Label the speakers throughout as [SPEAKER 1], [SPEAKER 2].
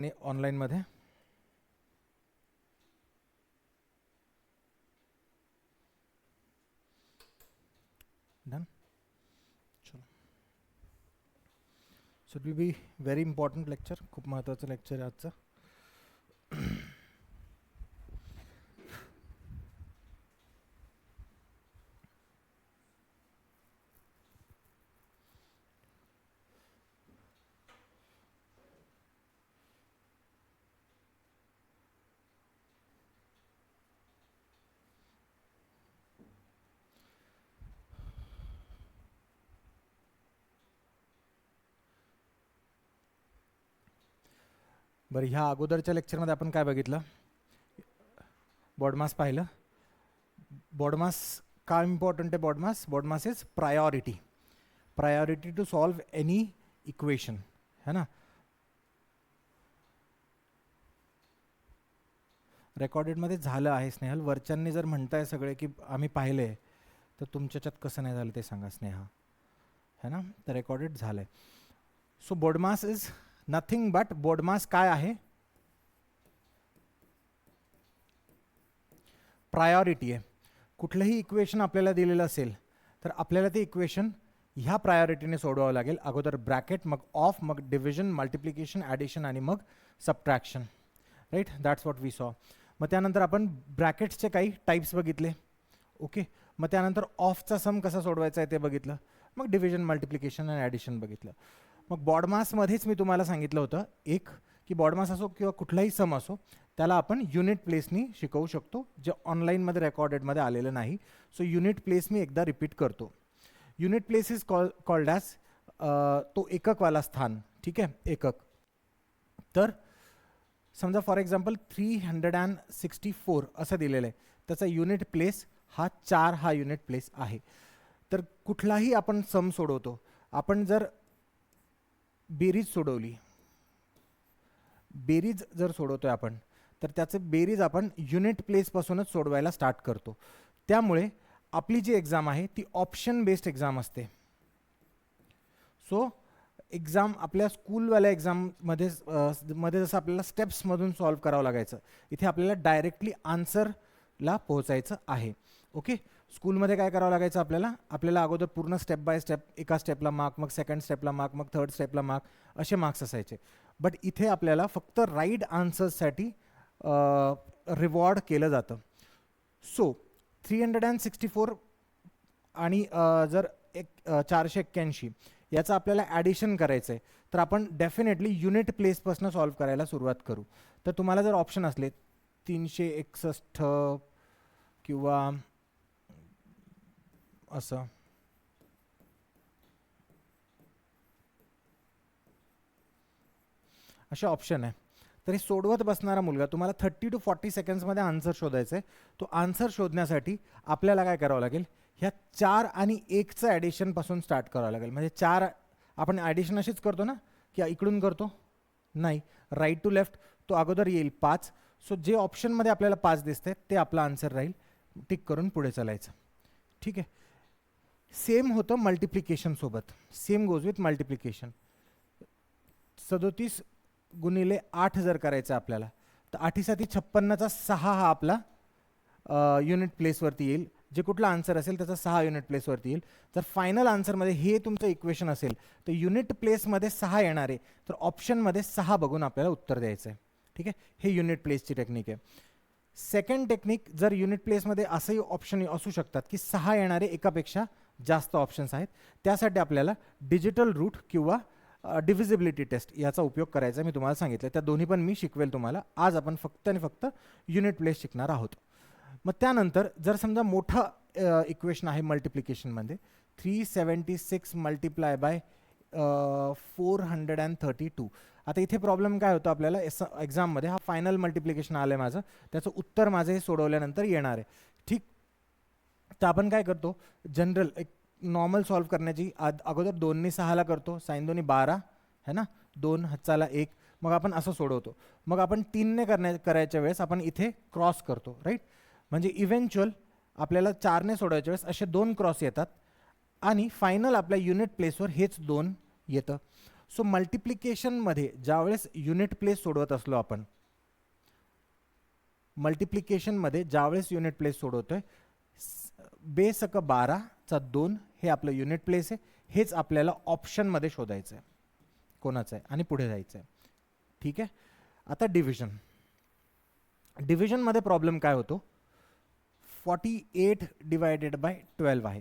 [SPEAKER 1] आणि ऑनलाईनमध्ये डन. चलो, so it will be very important lecture. खूप महत्त्वाचं लेक्चर आहे आजचं. बरं, ह्या अगोदरच्या लेक्चरमध्ये आपण काय बघितलं? बॉडमास पाहिलं. बॉडमास का इम्पॉर्टंट आहे? BODMAS is priority to solve any equation, है ना. रेकॉर्डेडमध्ये झालं आहे स्नेहल. वरच्यांनी जर म्हणताय सगळे की आम्ही पाहिले, तर तुमच्याच्यात कसं नाही झालं ते सांगा स्नेहा, है ना. तर रेकॉर्डेड झालंय. So BODMAS is nothing but, BODMAS काय आहे? प्रायोरिटी आहे. कुठलंही इक्वेशन आपल्याला दिलेलं असेल तर आपल्याला ते इक्वेशन ह्या प्रायोरिटीने सोडवावं लागेल. अगोदर ब्रॅकेट, मग ऑफ, मग डिव्हिजन, मल्टिप्लिकेशन, ॲडिशन आणि मग subtraction. Right, that's what we saw. मग त्यानंतर आपण ब्रॅकेट्सचे काही टाईप्स बघितले. ओके, मग त्यानंतर ऑफचा सम कसा सोडवायचा आहे ते बघितलं. मग डिव्हिजन, मल्टिप्लिकेशन आणि ॲडिशन बघितलं. मग बॉडमासमध्येच मी तुम्हाला सांगितलं होतं एक, की बॉडमास असो किंवा कुठलाही सम असो त्याला आपण युनिट प्लेसनी शिकवू शकतो, जे ऑनलाईनमध्ये रेकॉर्डेडमध्ये आलेलं नाही. सो युनिट प्लेस मी एकदा रिपीट करतो. Unit place is called as, तो एककवाला स्थान. ठीक आहे, एकक. तर समजा फॉर एक्झाम्पल 364 असं दिलेलं आहे, त्याचा युनिट प्लेस हा 4 हा युनिट प्लेस आहे. तर कुठलाही आपण सम सोडवतो, आपण जर बेरीज सोडवली, बेरीज जर सोडवतोय आपण, तर त्याचं बेरीज आपण युनिट प्लेसपासूनच सोडवायला स्टार्ट करतो. त्यामुळे आपली जी एक्झाम आहे ती ऑप्शन बेस्ड एक्झाम असते. सो एक्झाम आपल्या स्कूलवाल्या एक्झाममध्ये जसं आपल्याला स्टेप्समधून सॉल्व्ह करावं लागायचं, इथे आपल्याला डायरेक्टली आन्सरला पोहोचायचं आहे. ओके, स्कूलमध्ये काय करावं लागायचं आपल्याला अगोदर पूर्ण स्टेप बाय स्टेप, एका स्टेपला मार्क, मग सेकंड स्टेपला मार्क, मग थर्ड स्टेपला मार्क, असे मार्क्स असायचे. बट इथे आपल्याला फक्त राईट आन्सर्ससाठी रिवॉर्ड केलं जातं. सो 364 आणि जर 481 याचं आपल्याला ॲडिशन करायचं आहे, तर आपण डेफिनेटली युनिट प्लेसपासून सॉल्व्ह करायला सुरुवात करू. तर तुम्हाला जर ऑप्शन असले 361 किंवा असं, असे ऑप्शन आहे, तरी सोडवत बसणारा मुलगा, तुम्हाला 30 to 40 सेकंड्समध्ये आन्सर शोधायचं आहे. तो आन्सर शोधण्यासाठी आपल्याला काय करावं लागेल? ह्या 4 आणि 1चं ॲडिशनपासून स्टार्ट करावं लागेल. म्हणजे 4 आपण ॲडिशन अशीच करतो ना, की इकडून करतो? नाही, राईट टू लेफ्ट. तो अगोदर येईल 5. सो जे ऑप्शनमध्ये आपल्याला 5 दिसते ते आपला आन्सर राहील. टिक करून पुढे चालायचं. ठीक आहे. सेम होतं मल्टिप्लिकेशनसोबत, सेम गोज विथ मल्टिप्लिकेशन. 37 गुणिले 8 जर करायचं आपल्याला, तर 8साठी 56चा 6 हा आपला युनिट प्लेसवरती येईल. जे कुठला आन्सर असेल त्याचा 6 युनिट प्लेसवरती येईल. जर फायनल आन्सरमध्ये हे तुमचं इक्वेशन असेल तर युनिट प्लेसमध्ये 6 येणार आहे, तर ऑप्शनमध्ये 6 बघून आपल्याला उत्तर द्यायचं आहे. ठीक आहे, हे युनिट प्लेसची टेक्निक आहे. सेकंड टेक्निक, जर युनिट प्लेसमध्ये असंही ऑप्शन असू शकतात की 6 येणारे एकापेक्षा जास्त ऑप्शन्स आहेत, त्यासाठी आपल्याला डिजिटल रूट किंवा डिव्हिजिबिलिटी टेस्ट याचा उपयोग करायचा मी तुम्हाला सांगितलं. त्या दोन्ही पण मी शिकवेल तुम्हाला. आज आपण फक्त आणि फक्त युनिट प्लेस शिकणार आहोत. मग त्यानंतर जर समजा मोठं इक्वेशन आहे मल्टिप्लिकेशनमध्ये, 376 मल्टिप्लाय बाय 432. आता इथे प्रॉब्लेम काय होतं आपल्याला एक्झाममध्ये, हा फायनल मल्टिप्लिकेशन आलं आहे माझं, त्याचं उत्तर माझं हे सोडवल्यानंतर येणार आहे. ठीक, तर आपण काय करतो, जनरल एक नॉर्मल सॉल्व्ह करण्याची अगोदर 2ने 6ला करतो, साइन 2 12 है ना, 2 हातचाला 1, मग आपण असं सोडवतो. मग आपण 3ने करायच्या वेळेस आपण इथे क्रॉस करतो. राईट, म्हणजे इव्हेंच्युअल आपल्याला 4ने सोडवायच्या वेळेस असे 2 क्रॉस येतात आणि फायनल आपल्या युनिट प्लेसवर हेच 2 येतं. सो मल्टिप्लिकेशनमध्ये ज्यावेळेस युनिट प्लेस सोडवत असलो आपण, मल्टिप्लिकेशनमध्ये ज्यावेळेस युनिट प्लेस सोडवतोय, बेसक 12चा 2 हे आपलं युनिट प्लेस आहे. हेच आपल्याला ऑप्शनमध्ये शोधायचं आहे कोणाचं आहे आणि पुढे जायचं आहे. ठीक आहे. आता डिव्हिजन. डिव्हिजनमध्ये प्रॉब्लेम काय होतो, 48 डिवायडेड बाय 12 आहे.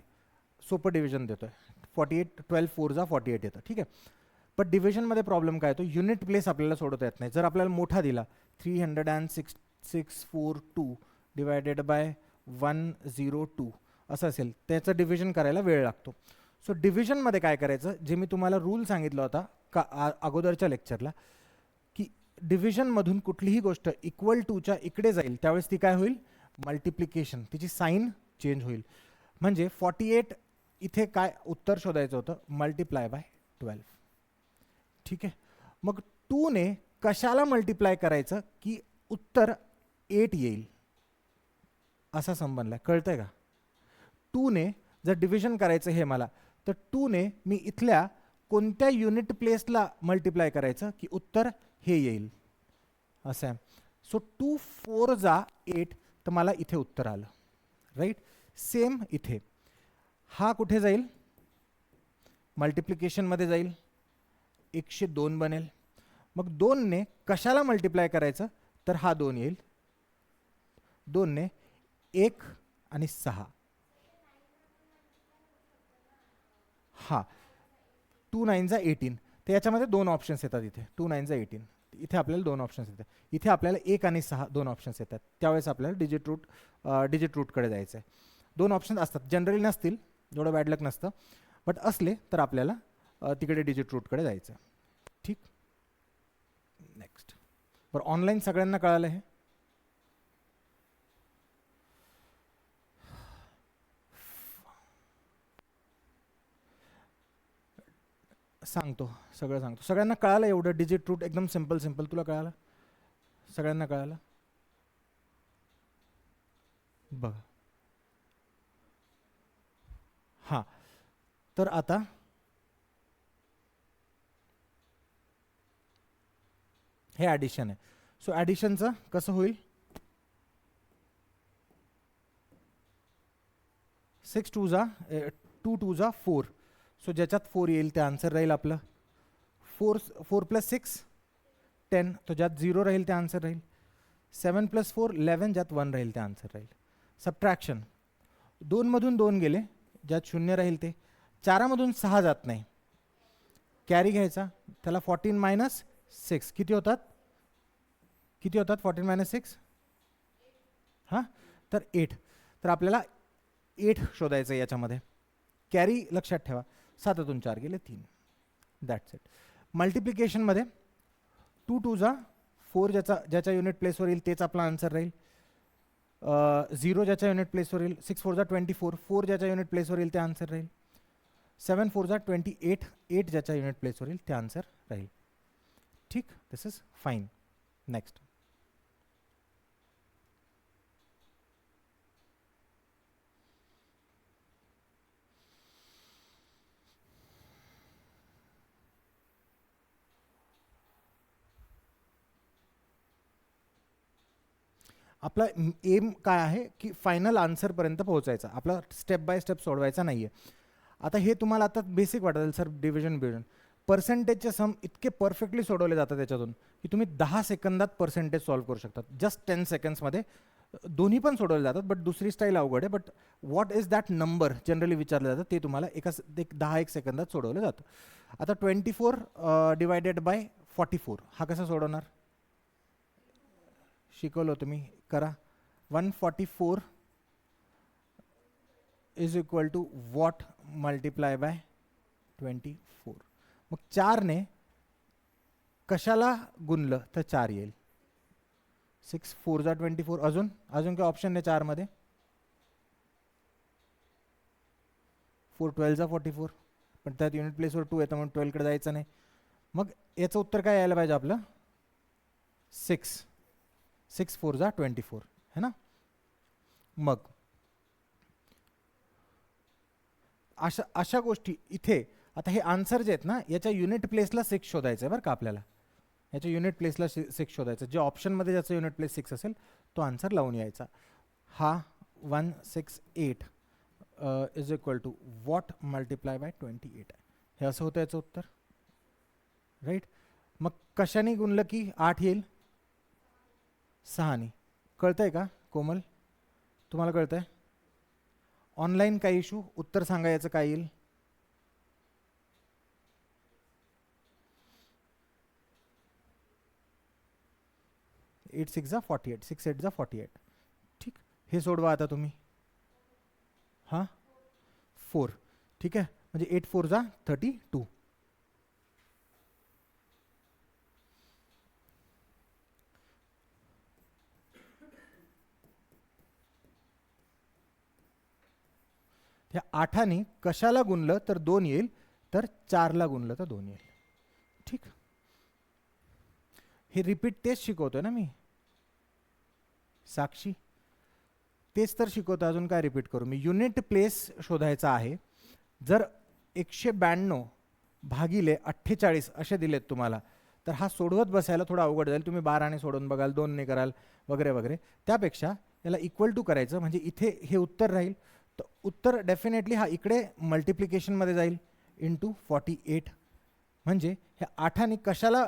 [SPEAKER 1] सोपं डिव्हिजन देतोय. 48 12 4 जा 48 येतं. ठीक आहे. पण डिव्हिजनमध्ये प्रॉब्लेम काय होतो, युनिट प्लेस आपल्याला सोडवता येत नाही. जर आपल्याला मोठा दिला 306.642 डिवायडेड बाय 102 असं असेल, त्याचं डिव्हिजन करायला वेळ लागतो. सो डिव्हिजनमध्ये काय करायचं, जे मी तुम्हाला रूल सांगितला होता का अगोदरच्या लेक्चरला, की डिव्हिजनमधून कुठलीही गोष्ट इक्वल टूच्या इकडे जाईल त्यावेळेस ती काय होईल, मल्टिप्लिकेशन, तिची साईन चेंज होईल. म्हणजे 48 इथे काय उत्तर शोधायचं होतं, मल्टिप्लाय बाय 12. ठीक आहे. मग 2ने कशाला मल्टिप्लाय करायचं की उत्तर 8 येईल, असा संबंध आहे. कळतंय का? 2ने जर डिव्हिजन करायचं हे मला, तर 2ने मी इथल्या कोणत्या युनिट प्लेसला मल्टिप्लाय करायचं की उत्तर हे येईल, असं आहे. सो 2 4 जा 8, तर मला इथे उत्तर आलं. राईट. सेम इथे हा कुठे जाईल, मल्टिप्लिकेशनमध्ये जाईल, 102 बनेल. मग 2ने कशाला मल्टिप्लाय करायचं, तर हा 2 येईल. 2ने 1 आणि 6, हा 2 9 जा 18. तर याच्यामध्ये 2 ऑप्शन्स येतात. इथे 2 9 जा 18, इथे आपल्याला 2 ऑप्शन्स येतात. इथे आपल्याला 1 आणि 6 2 ऑप्शन्स येतात. त्यावेळेस आपल्याला डिजिट रूटकडे जायचं आहे. 2 ऑप्शन असतात, जनरली नसतील, एवढं बॅड लक नसतं, बट असले तर आपल्याला तिकडे डिजिट रूटकडे जायचं. ठीक. नेक्स्ट. बरं, ऑनलाईन सगळ्यांना कळालं हे? सांगतो, सगळं सांगतो. सगळ्यांना कळालं एवढं? डिजिट रूट एकदम सिंपल सिंपल. तुला कळालं? सगळ्यांना कळालं? बघा. हां, तर आता हे ॲडिशन आहे. सो ॲडिशनचं कसं होईल, 6 2 जा 2 2 जा 4. सो ज्याच्यात 4 येईल ते आन्सर राहील आपलं. 4 + 6 10, तो ज्यात 0 राहील ते आन्सर राहील. 7 + 4 11, ज्यात 1 राहील ते आन्सर राहील. सबट्रॅक्शन, 2 मधून 2 गेले, ज्यात 0 राहील ते. 4 मधून 6 जात नाही, कॅरी घ्यायचा, त्याला 14 - 6 किती होतात, 14 - 6 हां, तर 8. तर आपल्याला 8 शोधायचं आहे याच्यामध्ये. कॅरी लक्षात ठेवा, 7तून 4 गेले 3. That's it. मल्टिप्लिकेशनमध्ये 2 2 जा 4, ज्याच्या युनिट प्लेसवर येईल तेच आपला आन्सर राहील. 0 ज्याच्या युनिट प्लेसवर येईल. 6 4 जा 24, 4 ज्याच्या युनिट प्लेसवर येईल ते आन्सर राहील. 7 4 जा 28, 8 ज्याच्या युनिट प्लेसवर येईल ते आन्सर राहील. ठीक. दिस इज फाईन. नेक्स्ट. आपला एम काय आहे की फायनल आन्सरपर्यंत पोहोचायचा, आपला स्टेप बाय स्टेप सोडवायचा नाही आहे. आता हे तुम्हाला आता बेसिक वाटेल सर, डिव्हिजन पर्सेंटेजचे सम इतके परफेक्टली सोडवले जातात त्याच्यातून की तुम्ही 10 सेकंदात पर्सेंटेज सॉल्व्ह करू शकतात. जस्ट 10 सेकंड्समध्ये दोन्ही पण सोडवले जातात. बट दुसरी स्टाईल अवघड आहे. But what is that number generally विचारलं जातं, ते तुम्हाला 10-1 सेकंदात सोडवलं जातं. आता 24 डिवायडेड बाय 44 हा कसा सोडवणार, शिकवलं तुम्ही, करा. 144 is equal to what multiply by 24. मग 4ने कशाला गुणलं तर 4 येईल. 6 4 जा 24. अजून काय ऑप्शन आहे 4 मध्ये, 4 12 जा 44, पण त्यात युनिट प्लेसवर 2 येतं म्हणून 12 कडे जायचं नाही. मग याचं उत्तर काय यायला पाहिजे आपलं, 6 4 जा 24 है ना. मग अशा गोष्टी इथे आता हे आन्सर जे आहेत ना याच्या युनिट प्लेसला 6 शोधायचं आहे बरं का आपल्याला. याच्या युनिट प्लेसला 6 शोधायचं. जे ऑप्शनमध्ये ज्याचं युनिट प्लेस 6 असेल तो आन्सर लावून यायचा. हा 168 is equal to what multiply by 28 आहे. हे असं होतं याचं उत्तर, राईट. मग कशाने गुणलं की 8 येईल? 6ने. कळतंय का कोमल? तुम्हाला कळतंय? ऑनलाईन काय इशू? उत्तर सांगा याचं काय येईल? एट 6 जा 48, 6 8 जा 48. ठीक, हे सोडवा आता तुम्ही. हां 4. ठीक आहे, म्हणजे 8 4 जा 32. ह्या 8ने कशाला गुणलं तर 2 येईल, तर 4ला गुणलं तर 2 येईल. ठीक, हे रिपीट तेच शिकवतोय ना मी साक्षी, तेच तर शिकवतो. अजून काय रिपीट करू मी? युनिट प्लेस शोधायचा आहे. जर 192 भागिले 48 असे दिलेत तुम्हाला, तर हा सोडवत बसायला थोडा अवघड जाईल. तुम्ही 12ने सोडून बघाल, 2ने कराल वगैरे वगैरे. त्यापेक्षा याला इक्वल टू करायचं, म्हणजे इथे हे उत्तर राहील. तर उत्तर डेफिनेटली हा इकडे मल्टिप्लिकेशनमध्ये जाईल इंटू 48. म्हणजे ह्या 8ने कशाला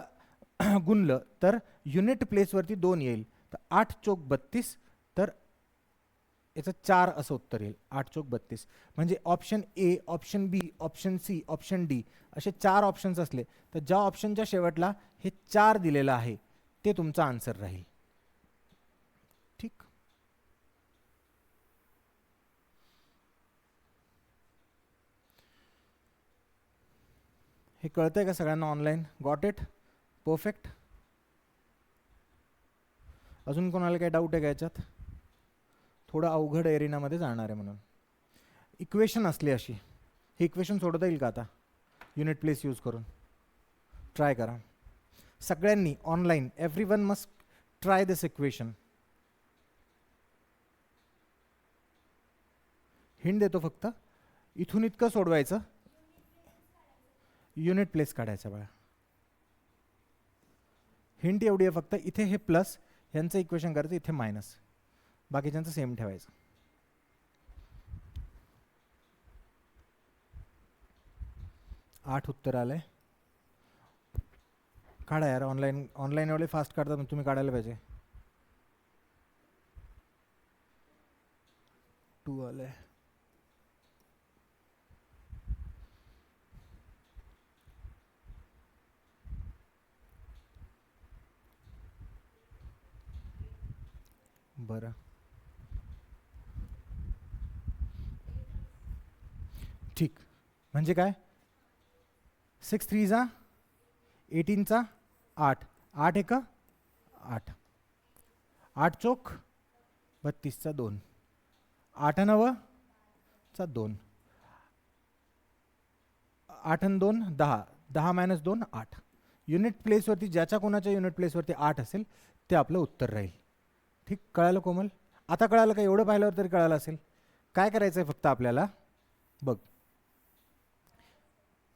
[SPEAKER 1] गुणलं तर युनिट प्लेसवरती 2 येईल. तर 8 चोक 32, तर याचं 4 असं उत्तर येईल. 8 चोक 32. म्हणजे option A, option B, option C, option D असे 4 ऑप्शन्स असले तर ज्या ऑप्शनच्या शेवटला हे 4 दिलेलं आहे ते तुमचा आन्सर राहील. ठीक, हे कळतंय का सगळ्यांना ऑनलाईन? Got it? परफेक्ट. अजून कोणाला काही डाऊट आहे का याच्यात? थोडं अवघड एरिनामध्ये जाणार आहे म्हणून. इक्वेशन असली अशी, हे इक्वेशन सोडवता येईल का आता युनिट प्लेस यूज करून? ट्राय करा सगळ्यांनी ऑनलाईन. एव्हरीवन मस्ट ट्राय दिस इक्वेशन. हिंट देतो फक्त, इथून इतकं सोडवायचं, युनिट प्लेस काढायचा बघा. हिंट एवढी आहे फक्त, इथे हे प्लस यांचं इक्वेशन करायचं, इथे मायनस, बाकीच्यांचं सेम ठेवायचं. आठ उत्तर आलंय. काढा यार ऑनलाईन. ऑनलाईन एवढे फास्ट काढतात, तुम्ही काढायला पाहिजे. 2 आलंय. बरं, ठीक. म्हणजे काय? 6 3 जा 18चा 8, 8 1 8, 8 चोक 32चा 2, 8 9 चा 2, 8 आणि 2 10, 10 मायनस 2 8. युनिट प्लेसवरती ज्याच्या कोणाच्या युनिट प्लेसवरती 8 असेल ते आपलं उत्तर राहील. ठीक, कळालं कोमल? आता कळालं का? एवढं पाहिल्यावर तरी कळालं असेल. काय करायचं आहे फक्त आपल्याला, बघ.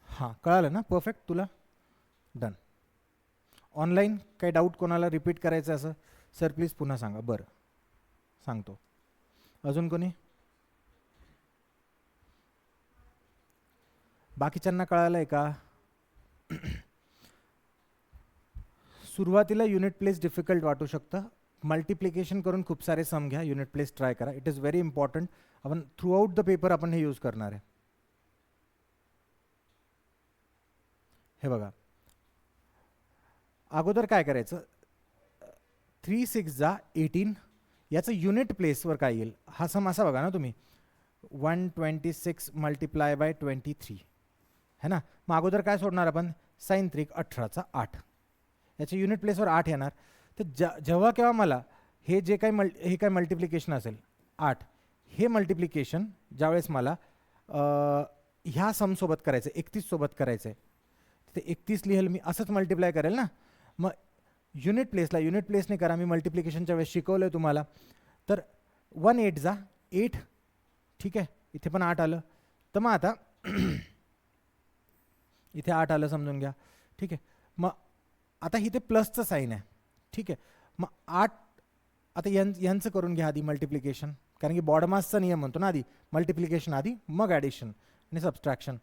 [SPEAKER 1] हां कळालं ना? परफेक्ट. तुला डन. ऑनलाईन काही डाऊट कोणाला रिपीट करायचं असं? सर प्लीज पुन्हा सांगा. बरं सांगतो. अजून कोणी? बाकीच्यांना कळालं आहे का? सुरुवातीला युनिट प्लेस डिफिकल्ट वाटू शकतं. मल्टिप्लिकेशन करून खूप सारे सम घ्या, युनिट प्लेस ट्राय करा. It is very important. आपण थ्रू आउट द पेपर आपण हे यूज करणार आहे. हे बघा, अगोदर काय करायचं? 3 6 जा 18 याचं युनिट प्लेसवर काय येईल हा सम असा बघा ना तुम्ही. 126 मल्टिप्लाय बाय 23 है ना. मग अगोदर काय सोडणार आपण? साइन 3 18चा 8. याच्या युनिट प्लेसवर 8 येणार. तर जेव्हा केव्हा मला हे जे काही हे काय मल्टिप्लिकेशन असेल 8, हे मल्टिप्लिकेशन ज्यावेळेस मला ह्या समसोबत करायचं 31 सोबत करायचं आहे, ते 31 लिहेल मी, असंच मल्टिप्लाय करेल ना. मग युनिट प्लेसने करा. मी मल्टिप्लिकेशनच्या वेळेस शिकवलं आहे तुम्हाला. तर 1 8 जा 8. ठीक आहे, इथे पण 8 आलं. तर मग आता इथे 8 आलं समजून घ्या. ठीक आहे. मग आता इथे प्लसचं साईन आहे. ठीक आहे. मग 8 आता यांचं करून घ्या आधी मल्टिप्लिकेशन, कारण की बॉडमासचा नियम म्हणतो ना आधी मल्टिप्लिकेशन आधी मग ॲडिशन आणि सबस्ट्रॅक्शन.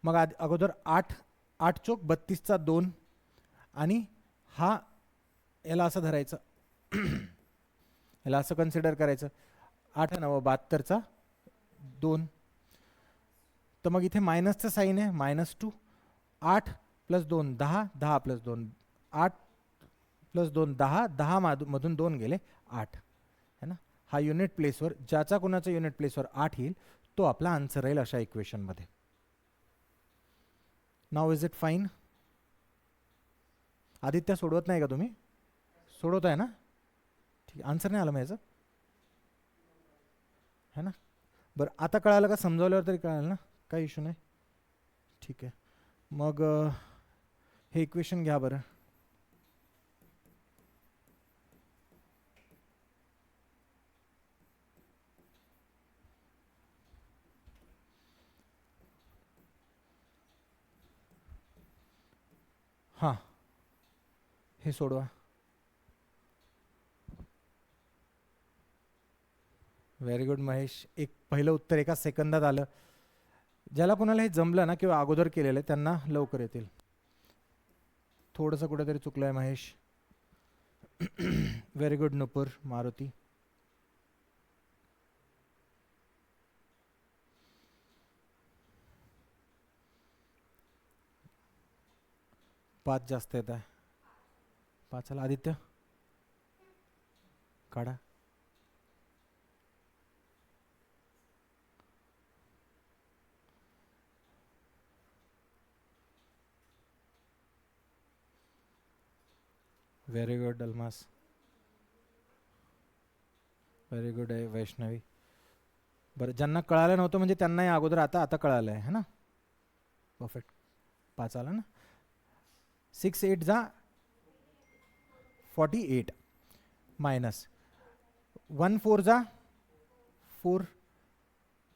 [SPEAKER 1] मग अगोदर 8 8 चोक 32चा 2 आणि हा याला असं धरायचं याला असं कन्सिडर करायचं 8 9 72चा 2. तर मग इथे मायनसचं साईन आहे -2. 8 + 2 10 10 + 2 8 + 2 10 10 मधून 2 गेले 8 है ना. हा युनिट प्लेसवर ज्याचा कोणाचा युनिट प्लेसवर 8 येईल तो आपला आन्सर राहील अशा इक्वेशनमध्ये. नाव इज इट फाईन? आदित्य सोडवत नाही का तुम्ही? सोडवत आहे ना? ठीक. आन्सर नाही आलं मग याचं है ना. बरं आता कळालं का? समजावल्यावर तरी कळालं ना, काही इश्यू नाही. ठीक आहे. मग हे इक्वेशन घ्या बरं. हां हे सोडवा. Very good Mahesh. एक पहिलं उत्तर एका सेकंदात आलं. ज्याला कोणाला हे जमलं ना किंवा अगोदर केलेलं आहे त्यांना लवकर येतील. थोडंसं कुठेतरी चुकलं आहे महेश. व्हेरी गुड नुपूर मारुती. पाच जास्त येत आहे. 5 आला. आदित्य काढा. Very good Almas. Very good आहे वैष्णवी. बरं ज्यांना कळालं नव्हतं म्हणजे त्यांनाही अगोदर आता आता कळालं आहे है ना. परफेक्ट. 5 आला ना. 6 8 जा 48 मायनस 1 4 जा 4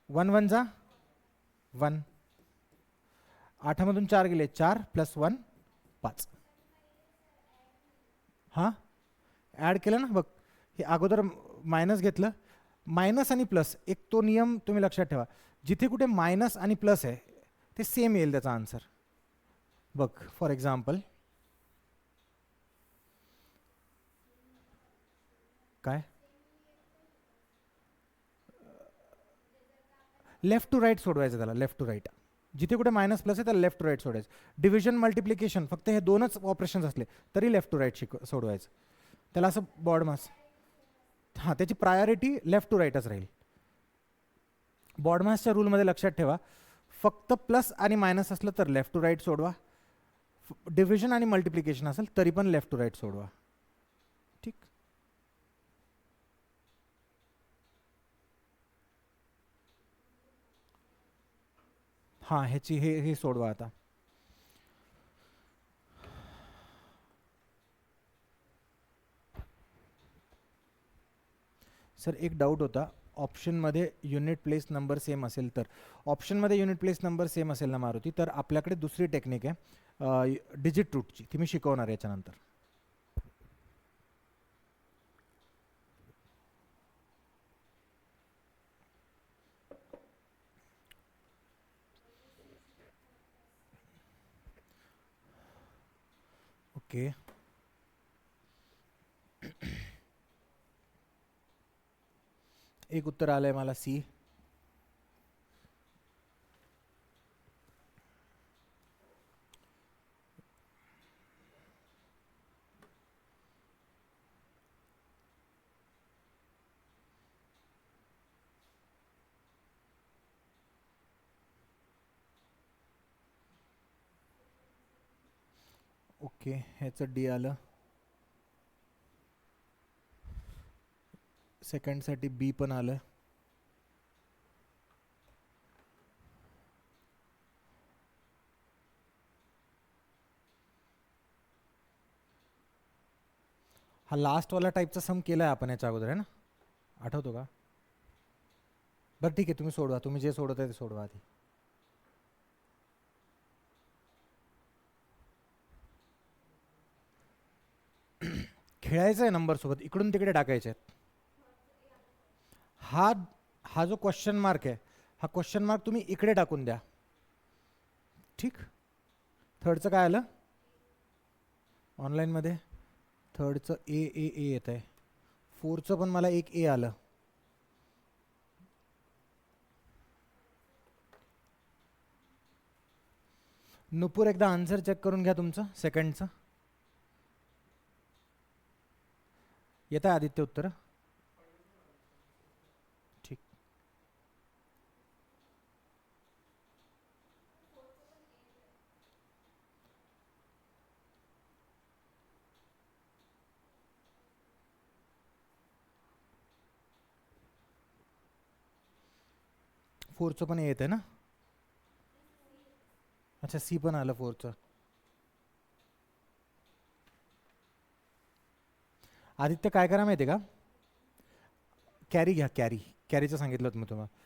[SPEAKER 1] 1 1 जा 1. 8 मधून 4 गेले 4 + 1 5. हां ॲड केलं ना बघ. हे अगोदर मायनस घेतलं. मायनस आणि प्लस एक तो नियम तुम्ही लक्षात ठेवा. जिथे कुठे मायनस आणि प्लस आहे ते सेम येईल त्याचा आन्सर. बघ फॉर एक्झाम्पल काय लेफ्ट टू राईट सोडवायचं त्याला. लेफ्ट टू राईट जिथे कुठे मायनस प्लस आहे त्याला लेफ्ट टू राईट सोडायचं. डिव्हिजन मल्टिप्लिकेशन फक्त हे दोनच ऑपरेशन्स असले तरी लेफ्ट टू राईट सोडवायचं. त्याला असं बॉड मास हां त्याची प्रायोरिटी लेफ्ट टू राईटच राहील. बॉडमासच्या रूलमध्ये लक्षात ठेवा फक्त प्लस आणि मायनस असलं तर लेफ्ट टू राईट सोडवा. डिव्हिजन आणि मल्टिप्लिकेशन असेल तरी पण लेफ्ट टू राईट सोडवा. ठीक. हां ह्याची हे सोडवा आता. सर एक डाऊट होता. ऑप्शनमध्ये युनिट प्लेस नंबर सेम असेल तर ऑप्शनमध्ये युनिट प्लेस नंबर सेम असेल ना मारुती तर आपल्याकडे दुसरी टेक्निक आहे डिजिट रूटची. ती मी शिकवणार याच्यानंतर. ओके. एक उत्तर आलंय मला सी. ओके ह्याचं डी आलं. सेकंडसाठी बी पण आलं. हा लास्टवाला टाईपचा सम केला आहे आपण याच्या अगोदर आहे ना. आठवतो का? बरं ठीक आहे तुम्ही सोडवा. तुम्ही जे सोडवत आहे ते सोडवा आधी. खेळायचं आहे नंबरसोबत, इकडून तिकडे टाकायचे आहेत. हा जो क्वेश्चन मार्क आहे, हा क्वेश्चन मार्क तुम्ही इकडे टाकून द्या. ठीक. थर्डचं काय आलं ऑनलाईनमध्ये? थर्डचं ए ए ए येत आहे. फोरचं पण मला एक ए आलं. नुपूर एकदा आन्सर चेक करून घ्या तुमचं सेकंडचं. येत आहे आदित्य उत्तर? ठीक. फोरचं पण येत आहे ना? अच्छा, सी पण आलं फोरचं. आदित्य काय करा माहिती आहे का, कॅरी घ्या. कॅरीचं सांगितलं होतं मी तुम्हाला.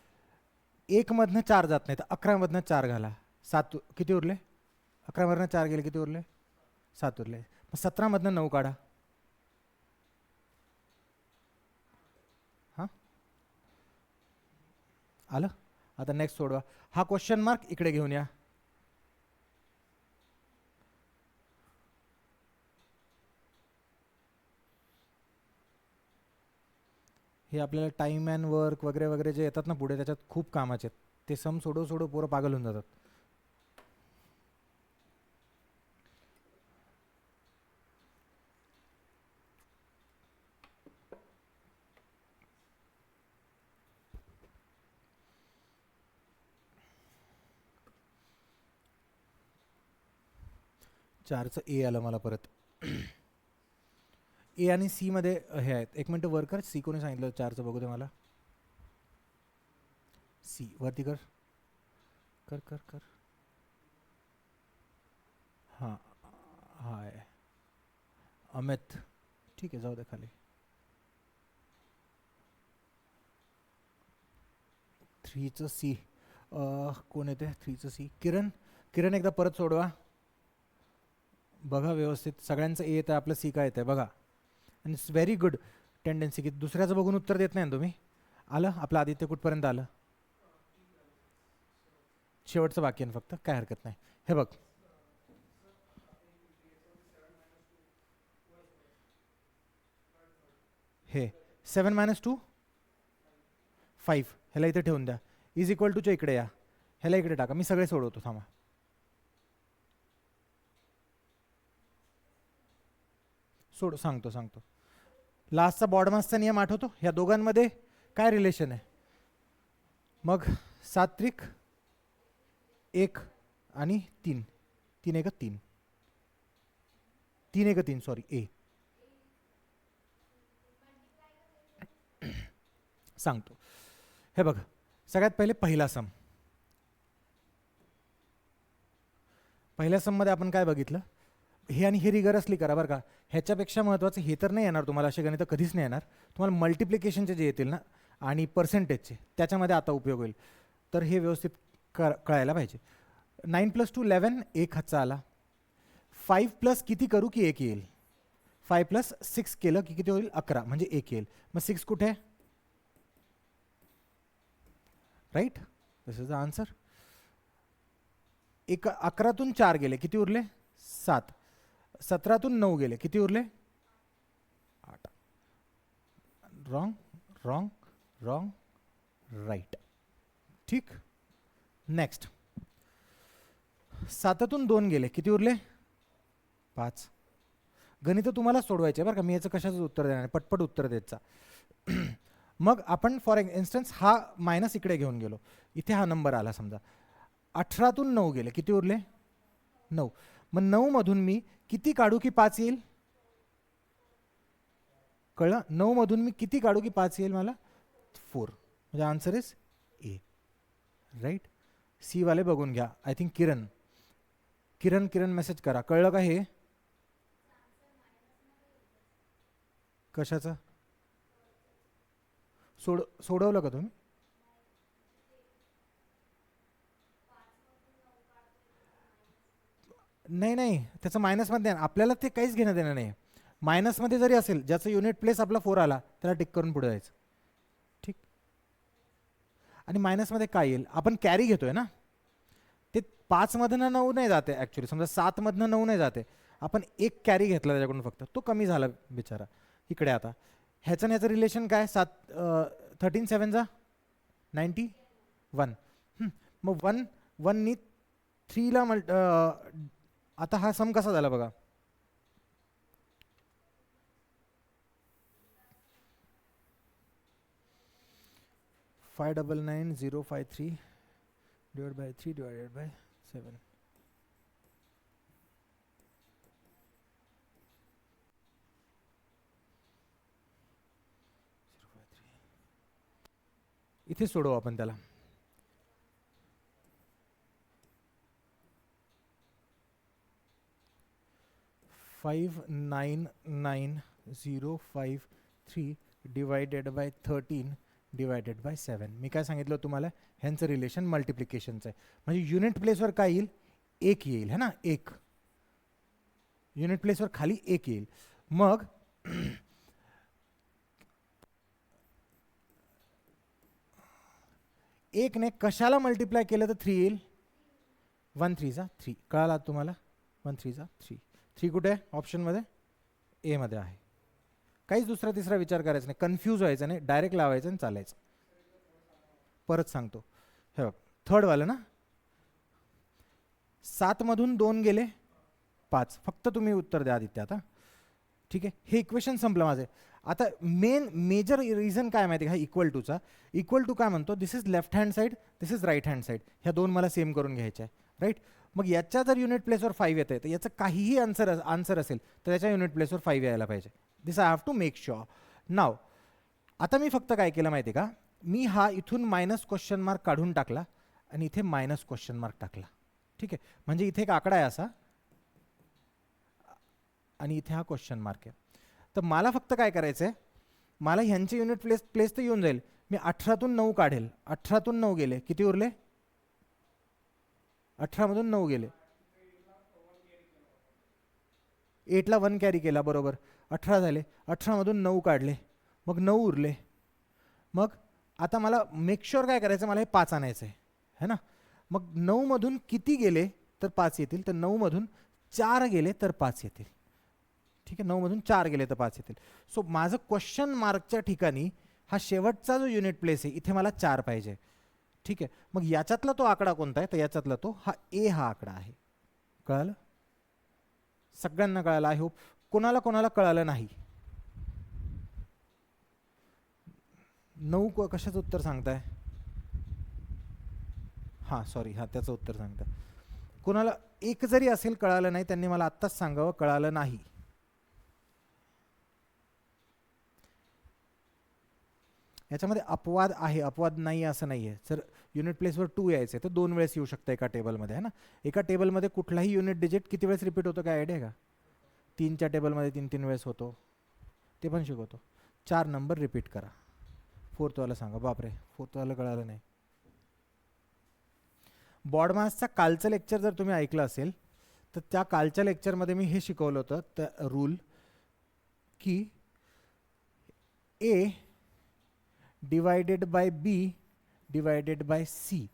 [SPEAKER 1] 1 मधनं 4 जात नाही तर 11 मधनं 4 घाला. 7 किती उरले? 11 मधनं 4 गेले किती उरले? 7 उरले. मग 17 मधनं 9 काढा. हां, आलं. आता नेक्स्ट सोडवा. हा क्वेश्चन मार्क इकडे घेऊन या. हे आपल्याला टाइम अँड वर्क वगैरे वगैरे जे येतात ना पुढे, त्याच्यात खूप कामाचे आहेत. ते सम सोडव सोडव पोरं पागल होऊन जातात. चारचं ए आलं मला परत. ए आणि सी मध्ये हे आहेत. एक मिनटं वर कर. सी कोणी सांगितलं चारचं बघू दे मला. सी वरती कर कर कर कर. हां हाय अमित. ठीक आहे, जाऊ दे खाली. 3चं सी कोण येते? 3चं सी किरण. किरण एकदा परत सोडवा बघा व्यवस्थित. सगळ्यांचं ए येतं, आपलं सी काय येतं बघा. आणि इट्स व्हेरी गुड टेंडन्सी की दुसऱ्याचं बघून उत्तर देत नाही ना तुम्ही. आलं आपलं आदित्य कुठपर्यंत आलं? शेवटचं बाकी आहे फक्त, काय हरकत नाही. हे बघ, हे 7 - 2 5. ह्याला इथे ठेवून द्या. इज इक्वल टूच्या इकडे या. ह्याला इकडे टाका. मी सगळे सोडवतो, थांबा. सांगतो. लास्टचा बॉडमासचा नियम आठवतो? ह्या दोघांमध्ये काय रिलेशन आहे? मग 7 त्रिक 1 आणि 3. 3 1 3. 3 1 3 सॉरी ए. सांगतो. हे बघा, सगळ्यात पहिले पहिला सम. पहिल्या सममध्ये आपण काय बघितलं? हे आणि हे रिगरसली करा बरं का. ह्याच्यापेक्षा महत्त्वाचं हे तर नाही येणार तुम्हाला, असे गणितं कधीच नाही येणार तुम्हाला. मल्टिप्लिकेशनचे जे येतील ना आणि पर्सेंटेजचे, त्याच्यामध्ये आता उपयोग होईल. तर हे व्यवस्थित कळायला पाहिजे. 9 + 2 11. 1 हातचा आला. 5 प्लस किती करू की 1 येईल? 5 + 6 केलं की किती होईल? 11, म्हणजे 1 येईल. मग 6 कुठे? Right, this is the answer. 11तून 4 गेले किती उरले? 7. 17तून 9 गेले किती उरले? 8. Wrong right. ठीक. नेक्स्ट. 7तून 2 गेले किती उरले? 5. गणित तुम्हाला सोडवायचे बरं का, मी याचं कशाचं उत्तर देणार? पटपट उत्तर द्यायचा. मग आपण फॉर इन्स्टन्स हा मायनस इकडे घेऊन गेलो. इथे हा नंबर आला समजा. 18तून 9 गेले किती उरले? 9. मग 9 मधून मी किती काढू की 5 येईल? कळलं? 9 मधून मी किती काढू की 5 येईल मला? 4. म्हणजे answer is A. Right. C वाले बघून घ्या. आय थिंक किरण मेसेज करा. कळलं का हे? कशाचं? सोडवलं का तुम्ही? नाही, त्याचं मायनसमध्ये आपल्याला ते काहीच घेणं देणं नाही. मायनसमध्ये जरी असेल, ज्याचं युनिट प्लेस आपला 4 आला त्याला टिक करून पुढे जायचं. ठीक. आणि मायनसमध्ये काय येईल, आपण कॅरी घेतोय ना, ते 5मधनं 9 नाही जाते ॲक्च्युली, समजा 7मधनं 9 नाही जाते, आपण एक कॅरी घेतला त्याच्याकडून फक्त, तो कमी झाला बिचारा. इकडे आता ह्याचं ह्याचं रिलेशन काय, 13 7 जा 91. मग 1 नी 3ला आता हा सम कसा झाला बघा, 599053 divided by 3 divided by 7. इथे सोडवू आपण त्याला. $599053 डिवायडेड बाय 13 डिवायडेड बाय 7. मी काय सांगितलं तुम्हाला, ह्यांचं रिलेशन मल्टिप्लिकेशनचं आहे. म्हणजे युनिट प्लेसवर काय येईल, 1 येईल है ना, 1 युनिट प्लेसवर खाली 1 येईल. मग 1 ने कशाला मल्टिप्लाय केलं तर 3 येईल, 1 3 जा 3. कळाला तुम्हाला, 1 3 जा 3. 3 कुठे आहे ऑप्शनमध्ये, ए मध्ये आहे. काहीच दुसरा तिसरा विचार करायचा नाही, कन्फ्यूज व्हायचं नाही, डायरेक्ट लावायचं आणि चालायचं. परत सांगतो, हे बघ थर्डवालं ना, 7मधून 2 गेले 5, फक्त तुम्ही उत्तर द्या आदित्य आता. ठीक आहे, हे इक्वेशन संपलं माझे. आता मेजर रिझन काय माहिती आहे का, इक्वल टूचा. इक्वल टू काय म्हणतो, this is left hand side, this is right hand side, ह्या दोन मला सेम करून घ्यायच्या आहे, राईट. मग याच्या जर युनिट प्लेसवर 5 येत आहे, तर याचं काहीही आन्सर असेल तर त्याच्या युनिट प्लेसवर 5 यायला पाहिजे. This I have to make sure. नाव आता मी फक्त काय केलं माहिती आहे का, मी हा इथून मायनस क्वेश्चन मार्क काढून टाकला आणि इथे मायनस क्वेश्चन मार्क टाकला. ठीक आहे, म्हणजे इथे एक आकडा आहे असा आणि इथे हा क्वेश्चन मार्क आहे. तर मला फक्त काय करायचं आहे, मला ह्यांचे युनिट प्लेस तर येऊन जाईल. मी 18तून 9 काढेल, 18तून 9 गेले, किती उरले, 18मधून 9 गेले, 8ला 1 कॅरी केला, बरोबर 18 झाले. 18मधून 9 काढले, मग 9 उरले. मग आता मला मेक शुअर काय करायचं, मला हे 5 आणायचं आहे ना. मग 9मधून किती गेले तर 5 येतील, तर 9मधून 4 गेले तर 5 येतील. ठीक आहे, 9मधून 4 गेले तर 5 येतील. सो माझं क्वेश्चन मार्कच्या ठिकाणी हा शेवटचा जो युनिट प्लेस आहे, इथे मला 4 पाहिजे. ठीक आहे, मग याच्यातला तो आकडा कोणता आहे, तर याच्यातला तो हा ए हा आकडा आहे. कळालं, सगळ्यांना कळालं आय होप. कोणाला कोणाला कळालं नाही, 9 कशाचं उत्तर सांगताय, हां सॉरी, हां त्याचं उत्तर सांगताय. कोणाला एक जरी असेल कळालं नाही, त्यांनी मला आत्ताच सांगावं कळालं नाही. याच्यामध्ये अपवाद आहे, अपवाद नाही असं नाही आहे. जर युनिट प्लेसवर 2 यायचे तर 2 वेळेस येऊ शकतं एका टेबलमध्ये, है ना. एका टेबलमध्ये कुठलाही युनिट डिजिट किती वेळेस रिपीट होतो, काय आयडिया का, 3च्या टेबलमध्ये 3 वेळेस होतो, ते पण शिकवतो. 4 नंबर रिपीट करा. 4थवाला सांगा, बापरे 4थवाला कळालं नाही. बॉडमासचा कालचं लेक्चर जर तुम्ही ऐकलं असेल तर त्या कालच्या लेक्चरमध्ये मी हे शिकवलं होतं, त्या रूल की A divided by B divided by C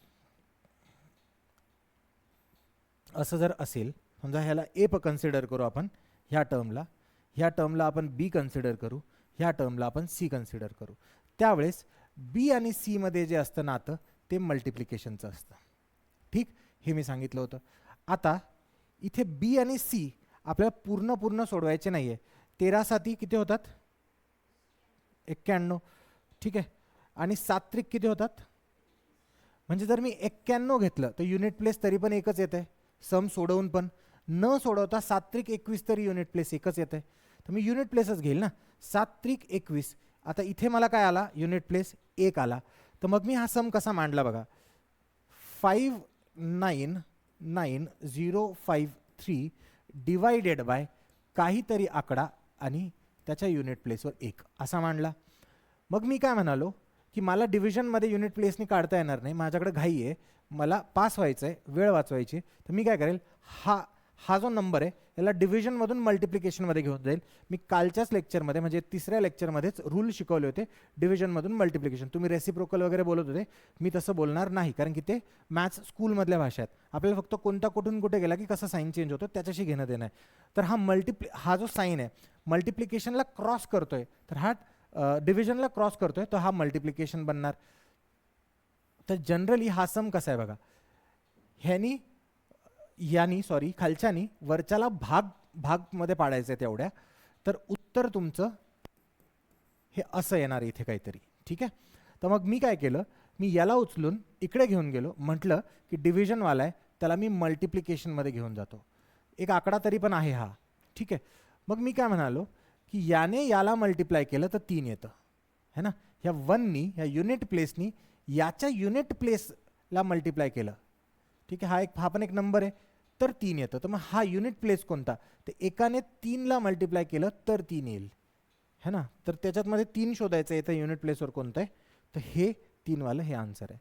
[SPEAKER 1] असं जर असेल, समजा ह्याला ए कन्सिडर करू आपण, ह्या टर्मला आपण बी कन्सिडर करू, ह्या टर्मला आपण सी कन्सिडर करू, त्यावेळेस बी आणि सी मध्ये जे असतं नातं ते मल्टिप्लिकेशनचं असतं. ठीक, हे मी सांगितलं होतं. आता इथे बी आणि सी आपल्याला पूर्ण सोडवायचे नाही आहे. 13 7 किती होतात, 91. ठीक आहे, आणि 7 3 किती होतात, म्हणजे जर मी 91 घेतलं तर युनिट प्लेस तरी पण एकच येत आहे. सम सोडवून पण न सोडवता 7 3 21 तरी युनिट प्लेस एकच येत आहे. तर मी युनिट प्लेसच घेईल ना, 7 3 21. आता इथे मला काय आला, युनिट प्लेस 1 आला. तर मग मी हा सम कसा मांडला बघा, 599053 डिवायडेड बाय काहीतरी आकडा आणि त्याच्या युनिट प्लेसवर 1 असा मांडला. मग मी काय म्हणालो की मला डिव्हिजनमध्ये युनिट प्लेसनी काढता येणार नाही, माझ्याकडे घाई आहे, मला पास व्हायचं आहे, वेळ वाचवायची. तर मी काय करेल, हा जो नंबर आहे याला डिव्हिजनमधून मल्टिप्लिकेशनमध्ये घेऊन जाईल. मी कालच्याच लेक्चरमध्ये म्हणजे तिसऱ्या लेक्चरमध्येच रूल शिकवले होते डिव्हिजनमधून मल्टिप्लिकेशन. तुम्ही रेसिप्रोकल वगैरे बोलत होते, मी तसं बोलणार नाही कारण की ते मॅथ्स स्कूलमधल्या भाषा आहेत. आपल्याला फक्त कोणता कुठून कुठे गेला की कसा साईन चेंज होतो त्याच्याशी घेणं देणं आहे. तर हा जो साईन आहे मल्टिप्लिकेशनला क्रॉस करतोय, तर हा डिव्हिजनला क्रॉस करतोय, तर हा मल्टिप्लिकेशन बनणार. तर जनरली हा सम कसा आहे बघा, खालच्यानी वरच्याला भागमध्ये पाडायचं आहे तेवढ्या, तर उत्तर तुमचं हे असं येणार इथे काहीतरी. ठीक आहे. तर मग मी काय केलं, मी याला उचलून इकडे घेऊन गेलो, म्हटलं की डिव्हिजनवाला आहे त्याला मी मल्टिप्लिकेशनमध्ये घेऊन जातो. एक आकडा तरी पण आहे हा. ठीक आहे. मग मी काय म्हणालो की याने याला मल्टिप्लाय केलं तर 3 येतं है ना. ह्या 1नी ह्या युनिट प्लेसनी याच्या युनिट प्लेसला मल्टिप्लाय केलं. ठीक आहे. हा पण एक नंबर आहे तर 3 येतं. तर मग हा युनिट प्लेस कोणता, तर एकाने 3ला मल्टिप्लाय केलं तर 3 येईल है ना. तर त्याच्यातमध्ये 3 शोधायचं आहे, तर युनिट प्लेसवर कोणतं आहे, तर हे 3 वालं हे आन्सर आहे.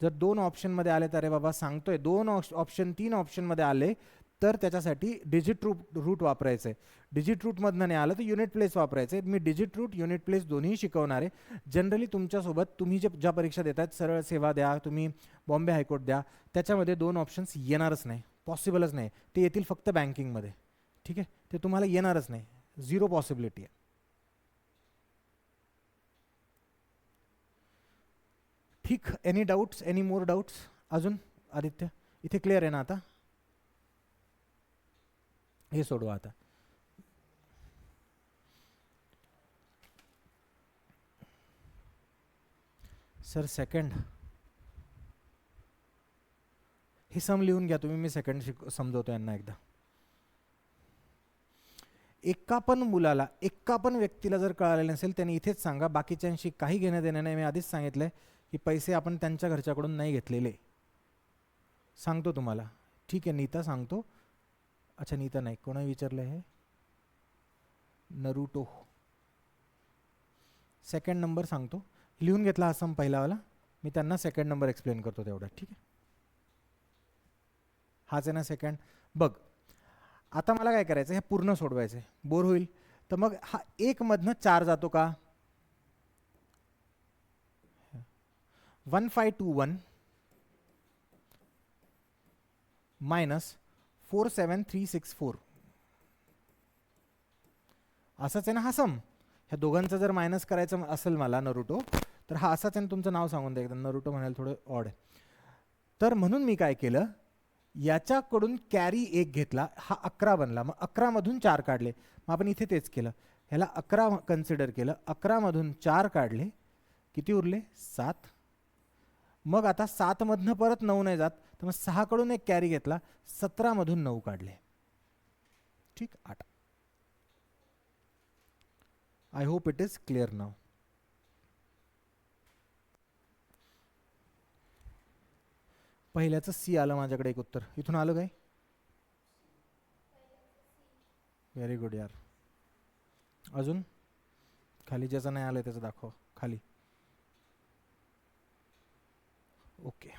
[SPEAKER 1] जर 2 ऑप्शनमध्ये आले तर अरे बाबा सांगतोय 2 ऑप्शन 3 ऑप्शनमध्ये आले तर त्याच्यासाठी डिजिट रूट वापरायचं आहे. डिजिट रूटमधनं नाही आलं तर युनिट प्लेस वापरायचं आहे. मी डिजिट रूट युनिट प्लेस दोन्ही शिकवणार आहे. जनरली तुमच्यासोबत तुम्ही ज्या परीक्षा देतात, सरळ सेवा द्या, तुम्ही बॉम्बे हायकोर्ट द्या, त्याच्यामध्ये 2 ऑप्शन्स येणारच नाही, पॉसिबलच नाही. ते येतील फक्त बँकिंगमध्ये. ठीक आहे. ते तुम्हाला येणारच नाही, 0 पॉसिबिलिटी आहे. ठीक. Any doubts, any more doubts अजून आदित्य, इथे क्लिअर आहे ना आता. हे सोडवा आता. सर सेकंड हे सम लिहून घ्या तुम्ही, मी सेकंड समजवतो यांना एकदा. एका पण व्यक्तीला जर कळालेलं नसेल त्यांनी इथेच सांगा, बाकीच्यांशी काही घेणं देणं नाही. मी आधीच सांगितलंय की पैसे आपण त्यांच्या घरच्याकडून नाही घेतलेले. सांगतो तुम्हाला. ठीक आहे. नीता सांगतो. अच्छा नीता नाही, कोणी विचारलं हे, नरूटो. सेकंड नंबर सांगतो, लिहून घेतला हा सम पहिलावाला, मी त्यांना सेकंड नंबर एक्सप्लेन करतो तेवढा. ठीक आहे. हाच आहे ना सेकंड. बघ आता मला काय करायचं, हे पूर्ण सोडवायचं आहे, बोर होईल. तर मग हा 1 मधनं 4 जातो का, 1521 मायनस 47364 असंच आहे ना हा सम. ह्या दोघांचं जर मायनस करायचं असेल मला नरूटो, तर हा असाच आहे. तुमचं नाव सांगून द्या एकदा, नरूटो म्हणायला थोडं ऑड आहे. तर म्हणून मी काय केलं, याच्याकडून कॅरी 1 घेतला, हा 11 बनला. मग 11 मधून 4 काढले. मग आपण इथे तेच केलं, ह्याला 11 कन्सिडर केलं, 11 मधून 4 काढले, किती उरले 7. मग आता 7 मधनं परत 9 नाही जात, तर मग 6 कडून एक कॅरी घेतला, 17 मधून 9 काढले. ठीक. 8. I hope it is clear नाव. पहिल्याचं सी आलं माझ्याकडे एक उत्तर. इथून आलं काय, व्हेरी गुड यार. अजून खाली ज्याचं नाही आलं त्याचं दाखव खाली. ओके.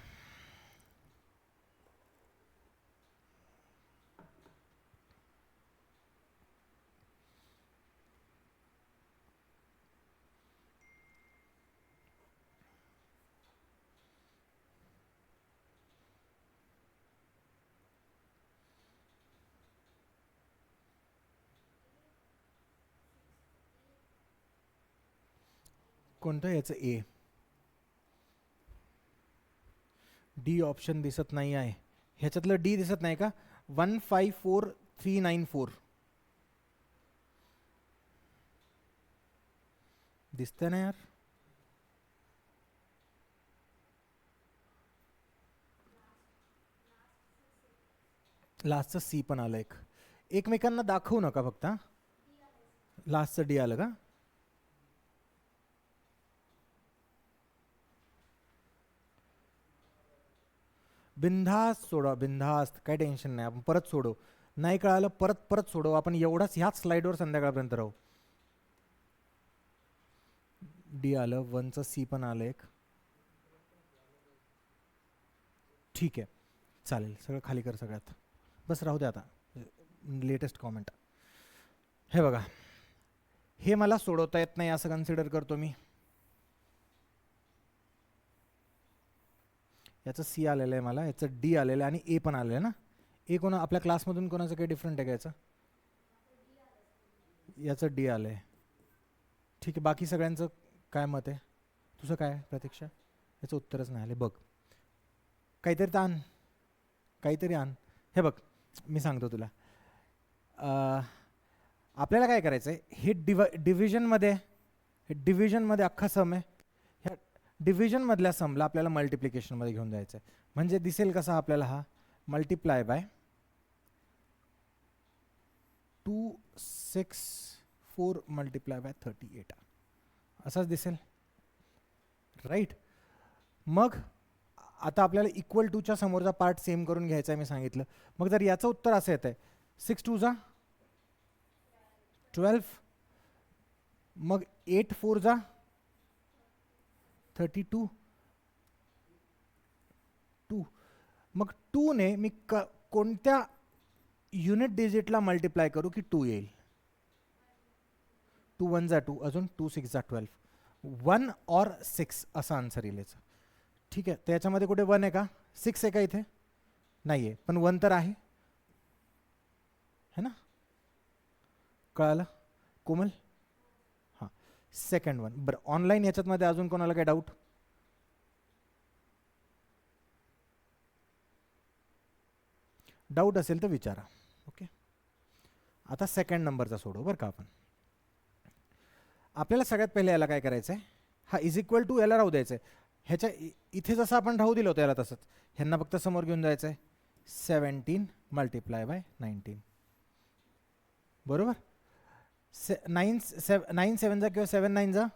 [SPEAKER 1] कोणतं याचं ए, डी ऑप्शन दिसत नाही आहे. ह्याच्यातलं डी दिसत नाही का, 154394 दिसतंय ना यार. लास्टचं सी पण आलं एक. एकमेकांना दाखवू नका फक्त. लास्टचं डी आलं का, बिनधास्त सोडवा, बिनधास्त, काही टेन्शन नाही. आपण परत सोडू, नाही कळालं परत परत सोडवू आपण. एवढाच ह्याच स्लाइडवर संध्याकाळपर्यंत राहू. डी आलं, 1चं सी पण आलं एक. ठीक आहे चालेल, सगळं खाली कर सगळ्यात. बस राहू दे आता, लेटेस्ट कॉमेंट. हे बघा, हे मला सोडवता येत नाही असं कन्सिडर करतो मी. याचं सी आलेलं आहे मला, याचं डी आलेलं आहे आणि ए पण आलेलं आहे ना. ए कोणा आपल्या क्लासमधून कोणाचं काही डिफरंट आहे का याचं? याचं डी आलं आहे. ठीक आहे, बाकी सगळ्यांचं काय मत आहे? तुझं काय प्रतीक्षा? याचं उत्तरच नाही आले. बघ, काहीतरी तर आण, काहीतरी आण. हे बघ, मी सांगतो तुला. आपल्याला काय करायचं आहे, हे डिव्हिजनमध्ये, हे डिव्हिजनमध्ये अख्खा सम आहे. ह्या डिव्हिजनमधल्या समला आपल्याला मल्टिप्लिकेशनमध्ये घेऊन जायचं आहे. म्हणजे दिसेल कसा आपल्याला हा मल्टिप्लाय बाय 264 मल्टिप्लाय बाय 38 असाच दिसेल, राईट. मग आता आपल्याला इक्वल टूच्या समोरचा पार्ट सेम करून घ्यायचा आहे, मी सांगितलं. मग जर याचं उत्तर असं येतं आहे 6 2 जा 12, मग 8 4 जा 32 2, मग 2 ने मी कोणत्या युनिट डिजिटला मल्टिप्लाय करू की 2 येईल? 2 1 जा 2, अजून 2 6 जा 12, 1 और 6 असा आन्सर येईल याचा. ठीक आहे, तर याच्यामध्ये कुठे 1 आहे का? 6 आहे का इथे? नाही आहे, पण 1 तर आहे, है ना? कळालं कोमल? हां, सेकंड वन. बरं, ऑनलाईन याच्यामध्ये अजून कोणाला काय डाऊट? डाऊट असेल तर विचारा. ओके, आता सेकंड नंबरचा सोडू बरं का आपण. आपल्याला सगळ्यात पहिले याला काय करायचं आहे, हा इज इक्वल टू याला राहू द्यायचं आहे. ह्याच्या इथे जसं आपण राहू दिलं होतं याला तसंच, ह्यांना फक्त समोर घेऊन जायचं आहे. 17 मल्टिप्लाय बाय 19, बरोबर. 9 7 जा किंवा 7 9 जा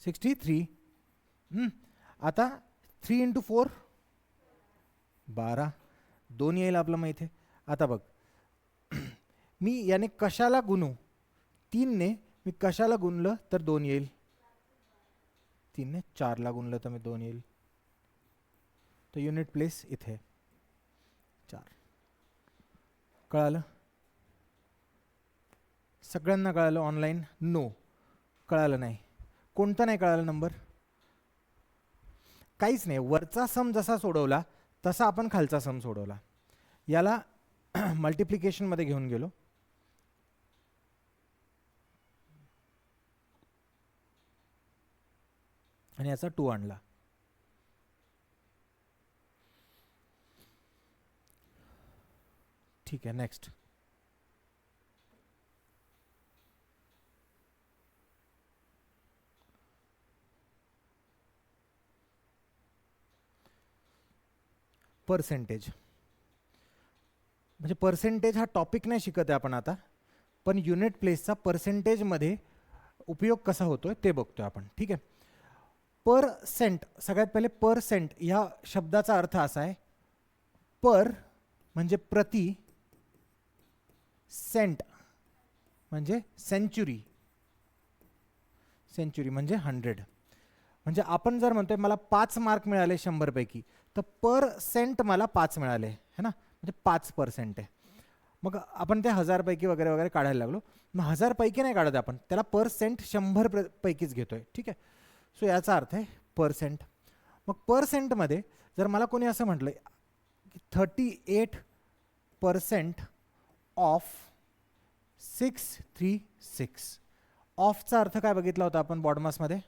[SPEAKER 1] 63. आता 3 × 4 12, 2 येईल आपलं माहिती आहे. आता बघ, मी याने कशाला गुणू? 3 ने मी कशाला गुणलं तर 2 येईल. 3 ने 4 ला गुणलं तर मी 2 येईल. तर युनिट प्लेस इथे 4. कळालं? सगळ्यांना कळालं? ऑनलाईन नो कळालं नाही? कोणतं नाही कळालं नंबर? काहीच नाही. वरचा सम जसा सोडवला तसा आपण खालचा सम सोडवला. याला मल्टिप्लिकेशनमध्ये घेऊन गेलो, आणि याचा 2 आणला. ठीक आहे, नेक्स्ट. पर्सेंटेज. म्हणजे पर्सेंटेज हा टॉपिक नाही शिकत आहे आपण आता, पण युनिट प्लेसचा पर्सेंटेजमध्ये उपयोग कसा होतोय ते बघतोय आपण. ठीक आहे. परसेंट, सगळ्यात पहिले परसेंट ह्या शब्दाचा अर्थ असा आहे, पर म्हणजे प्रति, सेंट म्हणजे सेंचुरी, सेंचुरी म्हणजे 100. म्हणजे आपण जर म्हणतोय मला 5 मार्क मिळाले 100 पैकी, तर पर सेंट मला 5 मिळाले, है ना, म्हणजे 5% आहे. मग आपण ते 1000 पैकी वगैरे वगैरे काढायला लागलो. मग 1000 पैकी नाही काढत आपण, त्याला पर्सेंट 100 पैकीच घेतोय. ठीक आहे. सो याचा अर्थ आहे पर्सेंट. मग पर्सेंटमध्ये जर मला कोणी असं म्हटलं की 38% ऑफ 636, ऑफचा अर्थ काय बघितला होता आपण बॉडमासमध्ये?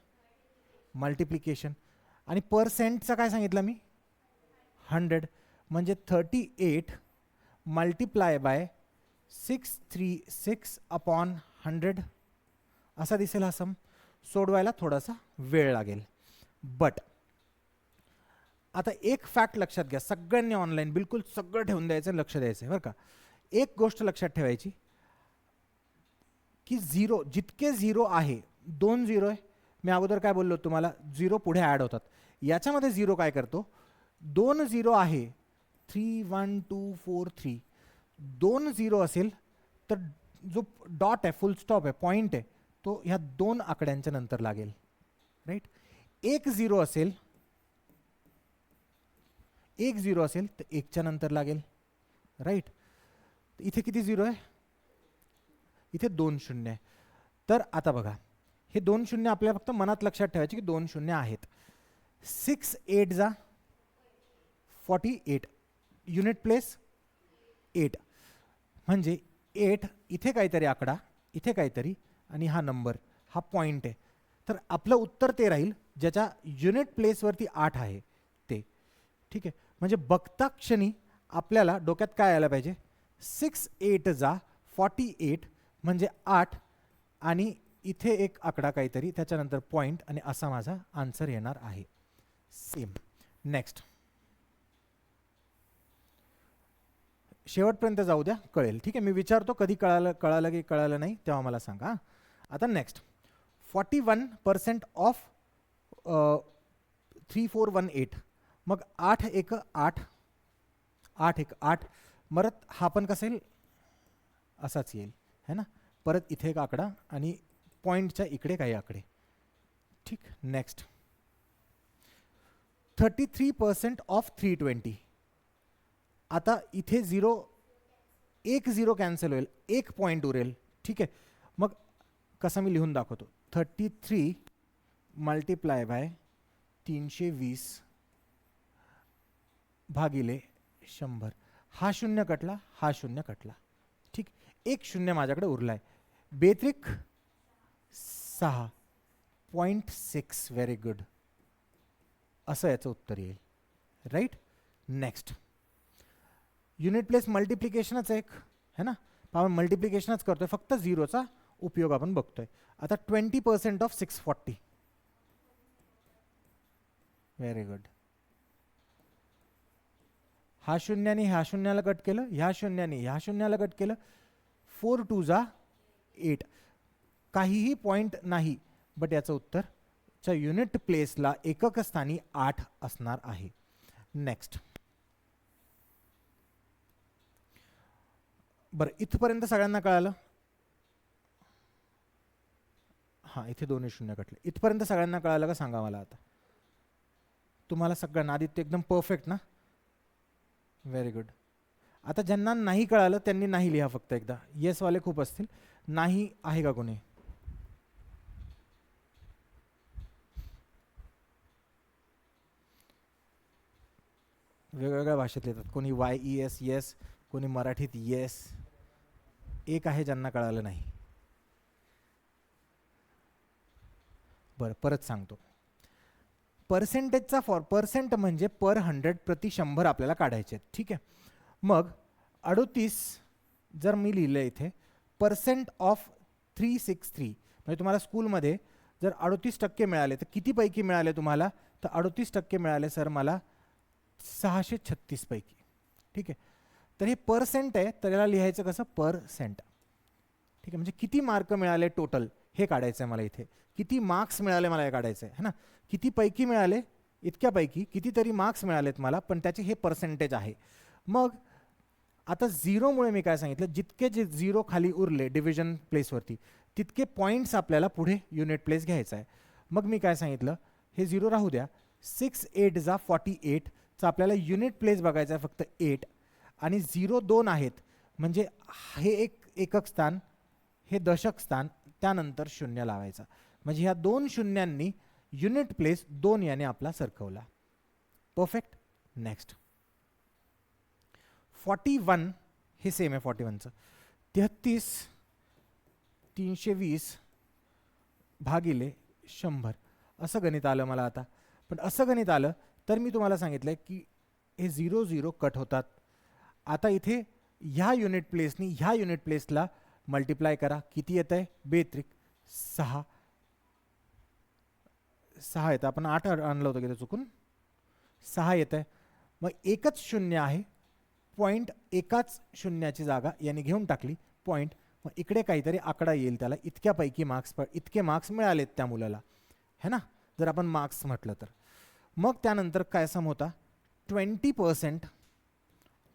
[SPEAKER 1] मल्टिप्लिकेशन. आणि पर्सेंटचा काय सांगितलं मी? 100. म्हणजे 38 मल्टिप्लाय बाय 636 अपॉन 100 असा दिसेल हा सम. सोडवायला थोडासा वेळ लागेल. बट आता एक फॅक्ट लक्षात घ्या, सगळ्यांनी ऑनलाईन बिलकुल सगळं ठेवून द्यायचं, लक्ष द्यायचं बरं का. एक गोष्ट लक्षात ठेवायची की झिरो, जितके झिरो आहे, 2 झिरो आहे, मी अगोदर काय बोललो तुम्हाला, झिरो पुढे ॲड होतात. याच्यामध्ये झिरो काय करतो, 2 झिरो आहे, 3 1 2 4 3, 2 झिरो असेल तर जो डॉट आहे, फुल स्टॉप आहे, पॉइंट आहे, तो ह्या 2 आकड्यांच्या नंतर लागेल, राईट. 1 झिरो असेल, 1 झिरो असेल तर 1च्या नंतर लागेल, राईट. इथे किती 0 आहे? इथे 2 शून्य आहे. तर आता बघा, हे 2 शून्य आपल्याला फक्त मनात लक्षात ठेवायचे की 2 शून्य आहेत. 6 8 जा 48, युनिट प्लेस 8, म्हणजे 8 इथे काहीतरी आकडा, इथे काहीतरी, आणि हा नंबर, हा पॉइंट आहे. तर आपलं उत्तर ते राहील ज्याच्या युनिट प्लेसवरती 8 आहे ते. ठीक आहे, म्हणजे बघता क्षणी आपल्याला डोक्यात काय यायला पाहिजे? 6 8 जा 48 म्हणजे 8, आणि इथे एक आकडा काहीतरी, त्याच्यानंतर पॉइंट, आणि असा माझा आन्सर येणार आहे. सेम. नेक्स्ट, शेवटपर्यंत जाऊ द्या, कळेल. ठीक आहे, मी विचारतो कधी कळालं की कळालं नाही तेव्हा मला सांगा. आता नेक्स्ट, 41% ऑफ 3418, मग 8 एक 8, 8 एक 8, परत हा पण कसं येईल? असाच येईल है ना. परत इथे एक आकडा आणि पॉइंटच्या इकडे काही आकडे. ठीक. नेक्स्ट, 33% ऑफ 320, आता इथे 0, एक 0 कॅन्सल होईल, एक पॉइंट उरेल. ठीक आहे, मग कसं मी लिहून दाखवतो. 33 मल्टिप्लाय बाय 320 भागिले 100, हा शून्य कटला, हा शून्य कटला. ठीक, एक शून्य माझ्याकडे उरलाय. बेत्रिक 6.6. व्हेरी गुड, असं याचं उत्तर येईल. राईट. नेक्स्ट, युनिट प्लेस मल्टिप्लिकेशनच एक है ना, आपण मल्टिप्लिकेशनच करतोय, फक्त 0चा उपयोग आपण बघतोय. आता 20% ऑफ 640. Very good. हा शून्याने ह्या शून्याला कट केलं, ह्या शून्याने ह्या शून्याला कट केलं. 4 2 जा 8, काहीही पॉइंट नाही, बट याचं उत्तर च्या युनिट प्लेसला एकक स्थानी 8 असणार आहे. नेक्स्ट, बरं, इथपर्यंत सगळ्यांना कळालं? हां, इथे दोन्ही शून्य कटले. इथपर्यंत सगळ्यांना कळालं का सांगा मला आता. तुम्हाला सगळ्यांना? आदित्य एकदम परफेक्ट ना. Very good. आता ज्यांना नाही कळालं त्यांनी नाही लिहा फक्त एकदा. येस वाले खूप असतील, नाही आहे का कोणी? वेगवेगळ्या भाषेत लिहितात, कोणी YES येस, कोणी मराठीत येस. एक आहे ज्यांना कळालं नाही. बरं, परत सांगतो. पर्सेंटेजचा पर्सेंट म्हणजे पर 100 प्रति 100 आपल्याला काढायचे. ठीक आहे, मग 38 जर मी लिहिलं इथे, पर्सेंट ऑफ 363, म्हणजे तुम्हाला स्कूलमध्ये जर 38% मिळाले तर किती पैकी मिळाले तुम्हाला? तर 38% मिळाले सर मला 636 पैकी. ठीक आहे, तर हे पर्सेंट आहे, तर याला लिहायचं कसं? पर्सेंट. ठीक आहे, म्हणजे किती मार्क मिळाले टोटल हे काढायचं आहे मला इथे. किती मार्क्स मिळाले मला हे काढायचं आहे ना. किती पैकी मिळाले? इतक्यापैकी कितीतरी मार्क्स मिळालेत मला, पण त्याचे हे पर्सेंटेज आहे. मग आता 0मुळे मी काय सांगितलं, जितके जे 0 खाली उरले डिव्हिजन प्लेसवरती तितके पॉईंट्स आपल्याला पुढे युनिट प्लेस घ्यायचा आहे. मग मी काय सांगितलं, हे 0 राहू द्या. 6 8 जा 48 चा आपल्याला युनिट प्लेस बघायचा आहे फक्त 8, आणि 0 2 आहेत, म्हणजे हे एक एकक स्थान, हे दशक स्थान, त्यानंतर शून्य लावायचा. म्हणजे ह्या दोन शून्यांनी युनिट प्लेस 2 याने आपला सरकवला. परफेक्ट. नेक्स्ट, 41 हे सेम आहे 41चं. 33 320 भागिले 100 असं गणित आलं मला आता. पण असं गणित आलं तर मी तुम्हाला सांगितलं की हे 0 0 कट होतात. आता इथे ह्या युनिट प्लेसनी ह्या युनिट प्लेसला मल्टिप्लाय करा. किती येत आहे? बेत्रिक 6 येतं. आपण 8 आणलं होतं की ते चुकून. 6 येत आहे. मग एकच शून्य आहे, पॉईंट एकाच शून्याची जागा याने घेऊन टाकली पॉईंट. मग इकडे काहीतरी आकडा येईल त्याला. इतक्यापैकी मार्क्स, इतके मार्क्स मिळालेत त्या मुलाला है ना, जर आपण मार्क्स म्हटलं तर. मग त्यानंतर काय सम होता? 20%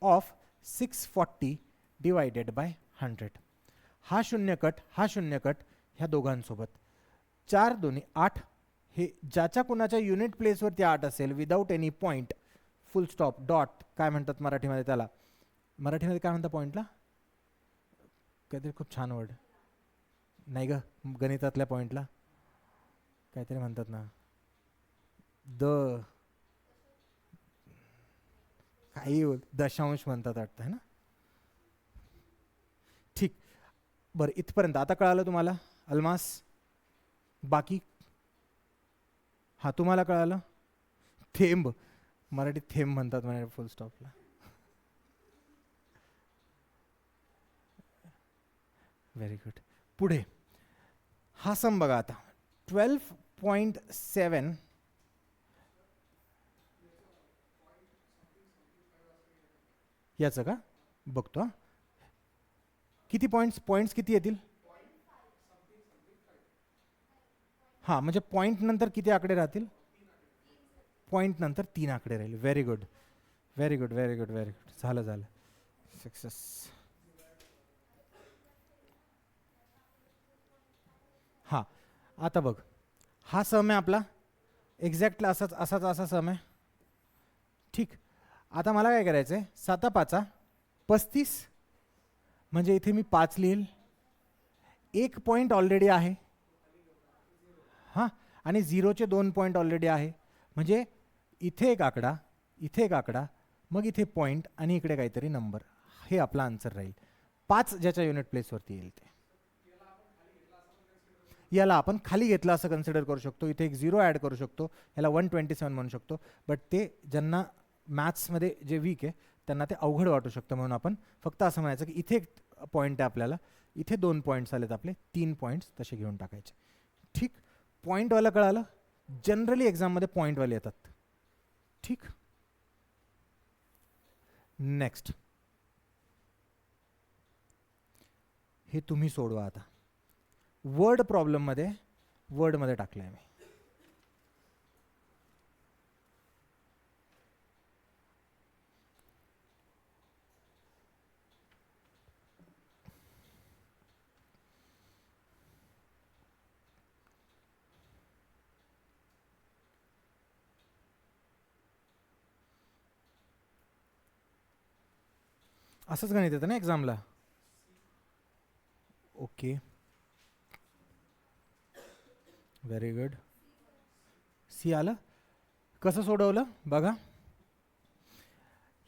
[SPEAKER 1] ऑफ 640 डिवायडेड बाय 100. हा शून्य कट, हा शून्य कट ह्या दोघांसोबत. 4 2 8. हे ज्याच्या कुणाच्या युनिट प्लेसवरती 8 असेल विदाऊट एनी पॉईंट, फुल स्टॉप, डॉट काय म्हणतात मराठीमध्ये त्याला, मराठीमध्ये काय म्हणता पॉईंटला? काहीतरी खूप छान वर्ड नाही ग, गणितातल्या पॉईंटला काहीतरी म्हणतात ना, द काही दशांश म्हणतात वाटतं है ना. ठीक, बरं इथपर्यंत आता कळालं तुम्हाला अल्मास? बाकी हा तुम्हाला कळालं? थेंब, मराठीत थेंब म्हणतात म्हणे फुल स्टॉपला. Very good. पुढे हा सम बघा आता 12.7. याचं का बघतो. किती पॉईंट्स, पॉईंट्स किती येतील? हां म्हणजे पॉईंट नंतर किती आकडे राहतील? पॉईंट नंतर 3 आकडे राहील. Very good, very good, very good, very good. झालं झालं, सक्सेस. हां आता बघ, हा सम आहे आपला, एक्झॅक्ट असाच असाच असा सम आहे. ठीक, आता मला काय करायचं आहे, 7 पाचा 35, म्हणजे इथे मी 5 लिहिल. एक पॉईंट ऑलरेडी आहे हां, आणि 0चे 2 पॉईंट ऑलरेडी आहे. म्हणजे इथे एक आकडा, इथे एक आकडा, मग इथे पॉईंट आणि इकडे काहीतरी नंबर. हे आपला आन्सर राहील. 5 ज्याच्या युनिट प्लेसवरती येईल ते. याला आपण खाली घेतला असं कन्सिडर करू शकतो. इथे एक 0 ॲड करू शकतो, याला 127 म्हणू शकतो. बट ते ज्यांना मॅथ्समध्ये जे वीक आहे त्यांना ते अवघड वाटू शकतं, म्हणून आपण फक्त असं म्हणायचं की इथे एक पॉईंट आहे आपल्याला, इथे 2 पॉईंट्स आलेत आपले, 3 पॉईंट्स तसे घेऊन टाकायचे. ठीक, पॉईंटवाला कळालं. जनरली एक्झाममध्ये पॉईंटवाले येतात. ठीक, नेक्स्ट हे तुम्ही सोडवा आता. वर्ड प्रॉब्लेममध्ये वर्डमध्ये टाकलं आहे मी. असंच गणित येतं ना एक्झामला? Okay, very good. सी आलं. कसं सोडवलं बघा.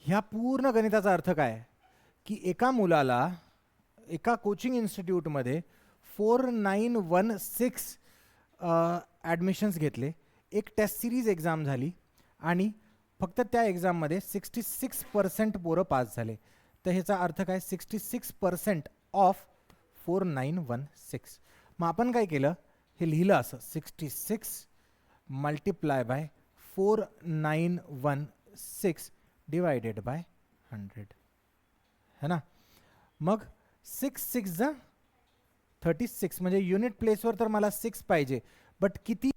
[SPEAKER 1] ह्या पूर्ण गणिताचा अर्थ काय, की एका मुलाला एका कोचिंग इन्स्टिट्यूटमध्ये 4916 ॲडमिशन्स घेतले, एक टेस्ट सिरीज एक्झाम झाली आणि फक्त त्या एक्झाममध्ये 66% पोरं पास झाले. तर ह्याचा अर्थ काय, 66% ऑफ 4916. मग आपण काय केलं, हे लिहिलं असं 66 मल्टिप्लाय बाय 4916 डिवायडेड बाय 100 है ना. मग 6 जा 36, म्हणजे युनिट प्लेसवर तर मला 6 पाहिजे, बट किती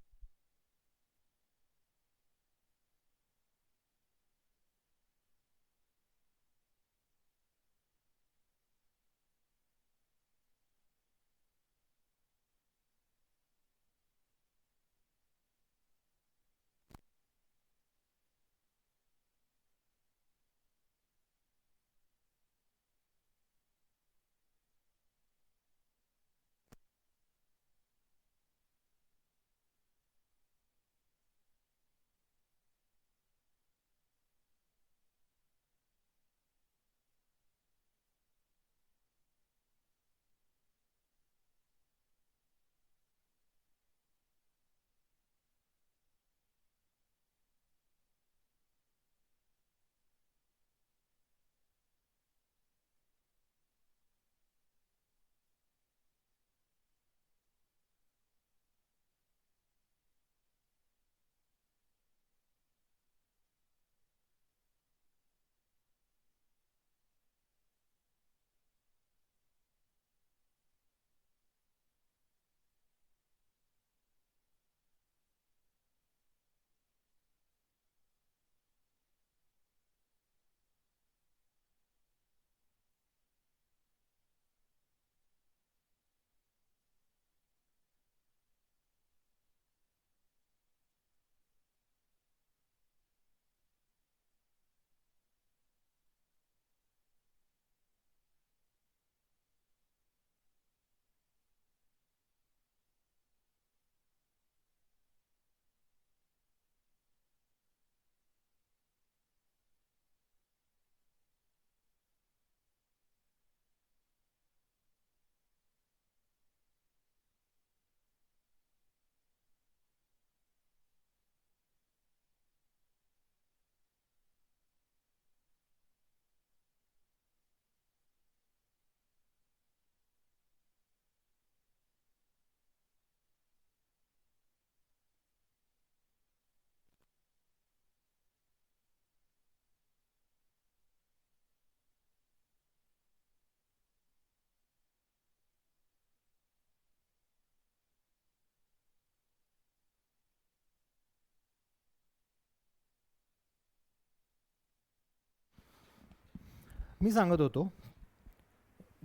[SPEAKER 1] मी सांगत होतो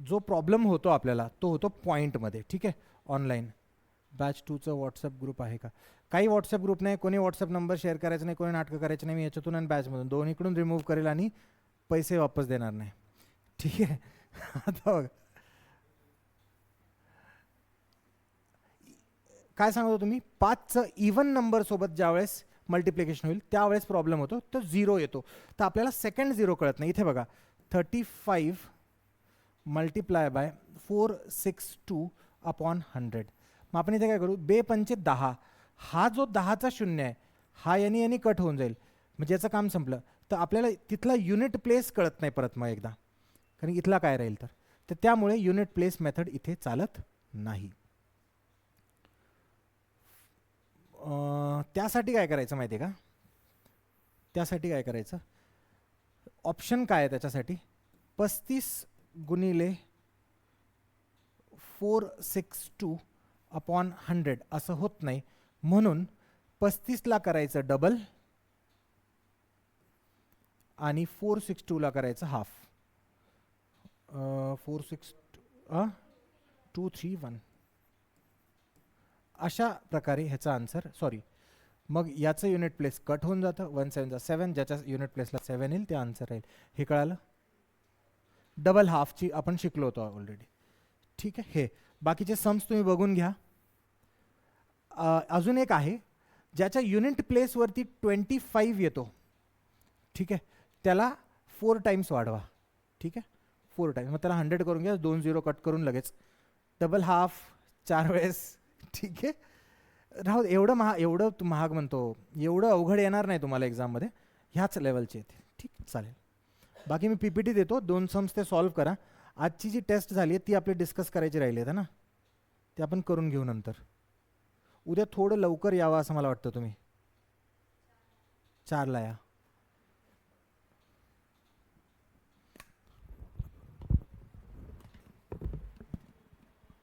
[SPEAKER 1] जो प्रॉब्लेम होतो आपल्याला तो होतो पॉईंटमध्ये. ठीक आहे, ऑनलाईन बॅच 2चं व्हॉट्सअप ग्रुप आहे का? काही व्हॉट्सअप ग्रुप नाही, कोणी व्हॉट्सअप नंबर शेअर करायचा नाही, कोणी नाटकं करायचं नाही. मी याच्यातून आणि बॅचमधून दोन्हीकडून रिमूव्ह करेल आणि पैसे वापस देणार नाही. ठीक आहे. आता बघा काय सांगत होतो मी, 5चं इव्हन नंबरसोबत ज्यावेळेस मल्टिप्लिकेशन होईल त्यावेळेस प्रॉब्लेम होतो, तर 0 येतो. तर आपल्याला सेकंड 0 कळत नाही. इथे बघा 35 मल्टिप्लाय बाय 462 अपॉन 100. मग आपण इथे काय करू, 2 पंचे 10, हा जो 10चा शून्य आहे हा यांनी कट होऊन जाईल, म्हणजे याचं काम संपलं. तर आपल्याला तिथला युनिट प्लेस कळत नाही परत मग एकदा, कारण इथला काय राहील तर त्यामुळे युनिट प्लेस मेथड इथे चालत नाही. त्यासाठी काय करायचं माहिती आहे का, त्यासाठी काय करायचं, ऑप्शन काय आहे त्याच्यासाठी, 35 गुणिले 462 अपॉन 100 असं होत नाही, म्हणून 35ला करायचं डबल आणि 462ला करायचं हाफ. 231 अशा प्रकारे ह्याचा आन्सर, सॉरी मग याचं युनिट प्लेस कट होऊन जातं, 1 7 7, ज्याच्या युनिट प्लेसला 7 येईल ते आन्सर राहील. हे कळालं. डबल हाफची आपण शिकलो होतो ऑलरेडी. ठीक आहे. हे बाकीचे सम्स तुम्ही बघून घ्या. अजून एक आहे ज्याच्या युनिट प्लेसवरती 25 येतो. ठीक आहे, त्याला 4 टाइम्स वाढवा. ठीक आहे, 4 टाइम्स, मग त्याला 100 करून घ्या, 2 0 कट करून लगेच डबल हाफ 4 वेळेस. ठीक आहे, राहू एवढं महाग म्हणतो, एवढं अवघड येणार नाही तुम्हाला एक्झाममध्ये, ह्याच लेवलचे येते. ठीक, चालेल. बाकी मी PPT देतो, 2 सम्स ते सॉल्व्ह करा. आजची जी टेस्ट झाली आहे ती आपली डिस्कस करायची राहिली आहे ना, ते आपण करून घेऊ नंतर. उद्या थोडं लवकर यावं असं मला वाटतं, तुम्ही 4ला या.